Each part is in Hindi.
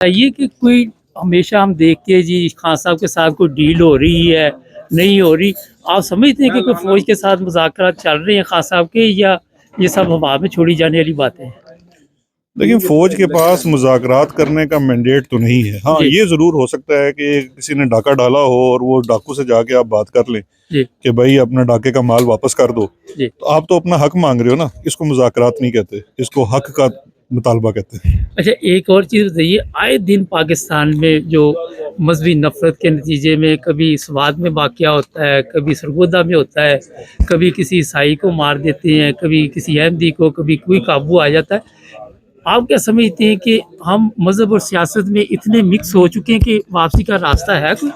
ये कि कोई हमेशा हम देखते हैं जी खान साहब के साथ कोई डील हो रही है, नहीं हो रही। आप समझते हैं कि कोई फ़ौज के साथ मुज़ाकरात चल रहे हैं खान साहब के, या ये सब हवा में छोड़ी जाने वाली बातें हैं? लेकिन फौज के पास मुज़ाकरात करने का मैंडेट तो नहीं है। हाँ, जी, ये ज़रूर हो सकता है कि किसी ने डाका डाला हो और वो डाकू से जाके आप बात कर लें जी, कि भाई अपना डाके का माल वापस कर दो। जी। तो आप तो अपना हक मांग रहे हो ना, इसको मुज़ाकरात नहीं कहते, इसको हक का मुतालबा कहते हैं। अच्छा, एक और चीज़ बताइए, आए दिन पाकिस्तान में जो मज़हबी नफ़रत के नतीजे में कभी स्वात में वाक़या होता है, कभी सरगोदा में होता है, कभी किसी ईसाई को मार देते हैं, कभी किसी अहमदी को, कभी कोई काबू आ जाता है। आप क्या समझते हैं कि हम मज़हब और सियासत में इतने मिक्स हो चुके हैं कि वापसी का रास्ता है कोई?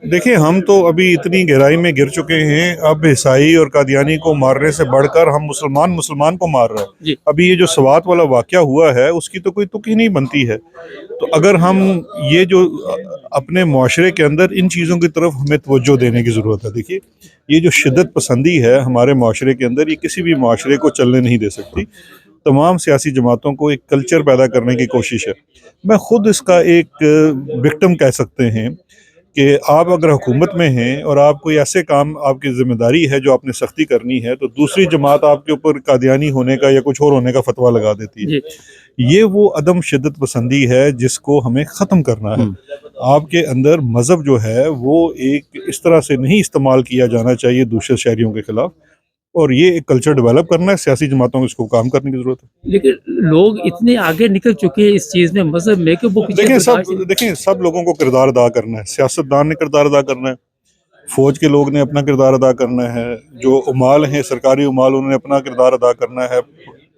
देखिए, हम तो अभी इतनी गहराई में गिर चुके हैं, अब ईसाई और कादियानी को मारने से बढ़कर हम मुसलमान मुसलमान को मार रहे हैं। जी, अभी ये जो स्वात वाला वाक़या हुआ है, उसकी तो कोई तुक ही नहीं बनती है। तो अगर हम ये जो अपने मुआशरे के अंदर इन चीज़ों की तरफ हमें तवज्जो देने की ज़रूरत है। देखिए, ये जो शिद्दत पसंदी है हमारे मुआशरे के अंदर, ये किसी भी मुआशरे को चलने नहीं दे सकती। तमाम सियासी जमातों को एक कल्चर पैदा करने की कोशिश है। मैं खुद इसका एक विक्टिम कह सकते हैं कि आप अगर हुकूमत में हैं और आप कोई ऐसे काम, आपकी ज़िम्मेदारी है जो आपने सख्ती करनी है, तो दूसरी जमात आपके ऊपर कादियानी होने का या कुछ और होने का फतवा लगा देती जी। है। ये वो अदम शिद्दत पसंदी है जिसको हमें ख़त्म करना है। हुँ। आपके अंदर मज़हब जो है वो एक इस तरह से नहीं इस्तेमाल किया जाना चाहिए दूसरे शहरियों के ख़िलाफ़, और ये एक कल्चर डेवलप करना है, सियासी जमातों को इसको काम करने की ज़रूरत है। लेकिन लोग इतने आगे निकल चुके हैं इस चीज़ में, मज़हब में, कि वो पीछे बर्दाश्त ही नहीं। देखें, सब लोगों को किरदार अदा करना है, सियासतदान ने किरदार अदा करना है, फ़ौज के लोग ने अपना किरदार अदा करना है, जो उमाल हैं, सरकारी उमाल, उन्होंने अपना किरदार अदा करना है,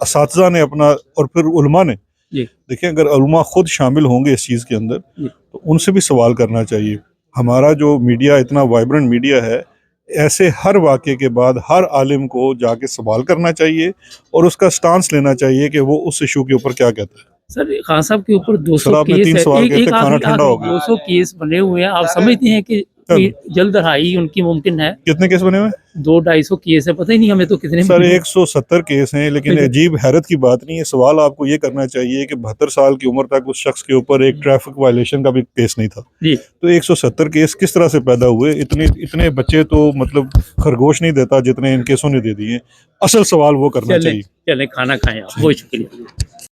असातिज़ा ने अपना, और फिर उलमा ने। जी, देखिए, अगर उलमा खुद शामिल होंगे इस चीज़ के अंदर, जी। तो उनसे भी सवाल करना चाहिए। हमारा जो मीडिया इतना वाइब्रेंट मीडिया है, ऐसे हर वाक़े के बाद हर आलिम को जाके सवाल करना चाहिए और उसका स्टांस लेना चाहिए कि वो उस इशू के ऊपर क्या कहता है। सर, खान साहब के ऊपर 200 सर, आपने केस 3 है। सवाल एक किए एक थे, खाना आखिरी ठंडा आखिरी हो गया। 200 केस बने हुए हैं। आप समझते हैं कि कोई जल्द रिहाई उनकी मुमकिन है? कितने केस बने हुए हैं? 200-250 केस है, पता ही नहीं हमें तो कितने सर, बने हुए 170 केस हैं, लेकिन हैं। अजीब हैरत की बात नहीं है। सवाल आपको ये करना चाहिए कि 72 साल की उम्र तक उस शख्स के ऊपर एक ट्रैफिक वायलेशन का भी केस नहीं था। जी, तो 170 केस किस तरह से पैदा हुए? इतने इतने बच्चे तो मतलब खरगोश नहीं देता जितने इन केसों ने दे दिए। असल सवाल वो करना चलें, चाहिए। चलें खाना खाएँ आप। बहुत शुक्रिया।